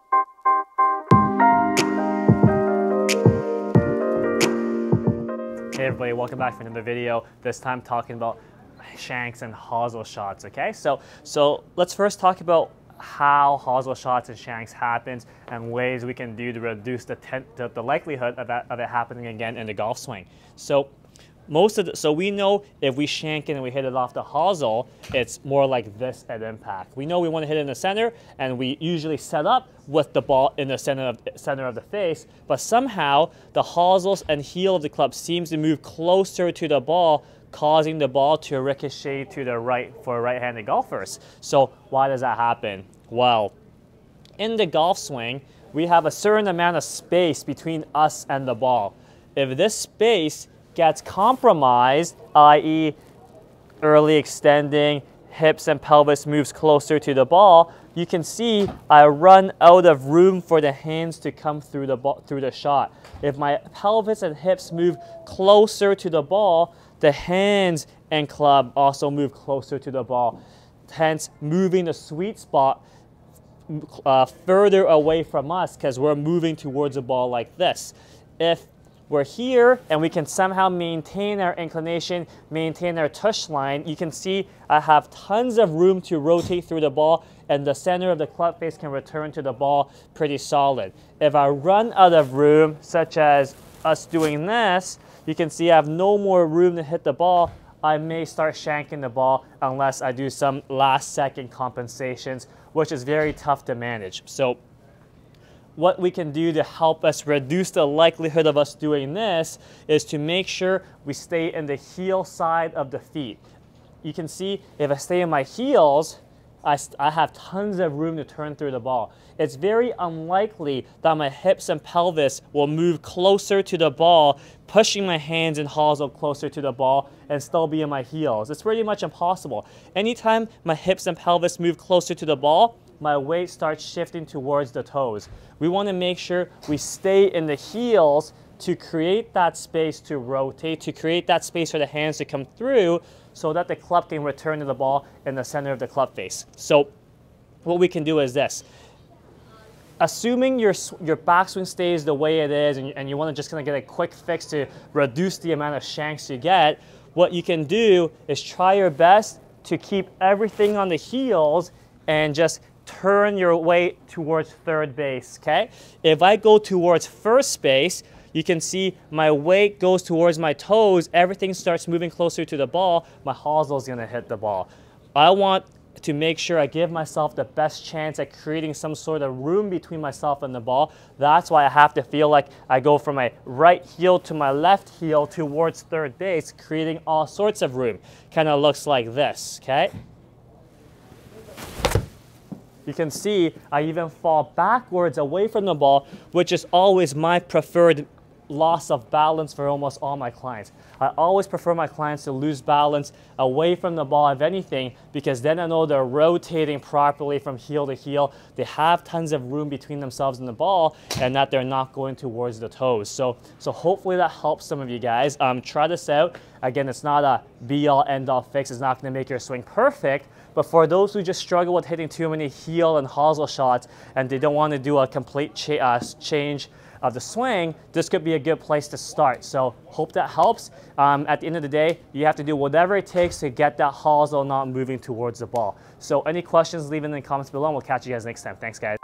Hey everybody, welcome back for another video. This time talking about shanks and hosel shots, okay? So let's first talk about how hosel shots and shanks happens and ways we can do to reduce the likelihood of it happening again in the golf swing. So we know if we shank it and we hit it off the hosel, it's more like this at impact. We know we want to hit it in the center, and we usually set up with the ball in the center of the face, but somehow the hosels and heel of the club seems to move closer to the ball, causing the ball to ricochet to the right for right-handed golfers. So why does that happen? Well, in the golf swing, we have a certain amount of space between us and the ball. If this space gets compromised, i.e. early extending, hips and pelvis moves closer to the ball, you can see I run out of room for the hands to come through the shot. If my pelvis and hips move closer to the ball, the hands and club also move closer to the ball, hence moving the sweet spot further away from us because we're moving towards the ball like this. If we're here and we can somehow maintain our inclination, maintain our tush line, you can see I have tons of room to rotate through the ball, and the center of the club face can return to the ball pretty solid. If I run out of room, such as us doing this, you can see I have no more room to hit the ball. I may start shanking the ball unless I do some last second compensations, which is very tough to manage. So what we can do to help us reduce the likelihood of us doing this is to make sure we stay in the heel side of the feet. You can see if I stay in my heels, I have tons of room to turn through the ball. It's very unlikely that my hips and pelvis will move closer to the ball, pushing my hands and hosel closer to the ball and still be in my heels. It's pretty much impossible. Anytime my hips and pelvis move closer to the ball, my weight starts shifting towards the toes. We want to make sure we stay in the heels to create that space to rotate, to create that space for the hands to come through so that the club can return to the ball in the center of the club face. So what we can do is this. Assuming your backswing stays the way it is and you want to just kind of get a quick fix to reduce the amount of shanks you get, what you can do is try your best to keep everything on the heels and just turn your weight towards third base, okay? If I go towards first base, you can see my weight goes towards my toes, everything starts moving closer to the ball, my hosel is gonna hit the ball. I want to make sure I give myself the best chance at creating some sort of room between myself and the ball. That's why I have to feel like I go from my right heel to my left heel towards third base, creating all sorts of room. Kind of looks like this, okay? You can see I even fall backwards away from the ball, which is always my preferred loss of balance for almost all my clients. I always prefer my clients to lose balance away from the ball, if anything, because then I know they're rotating properly from heel to heel. They have tons of room between themselves and the ball, and that they're not going towards the toes. So hopefully that helps some of you guys. Try this out. Again, it's not a be-all, end-all fix. It's not going to make your swing perfect. But for those who just struggle with hitting too many heel and hosel shots and they don't want to do a complete change of the swing, this could be a good place to start. So hope that helps. At the end of the day, you have to do whatever it takes to get that hosel not moving towards the ball. So any questions, leave it in the comments below and we'll catch you guys next time. Thanks, guys.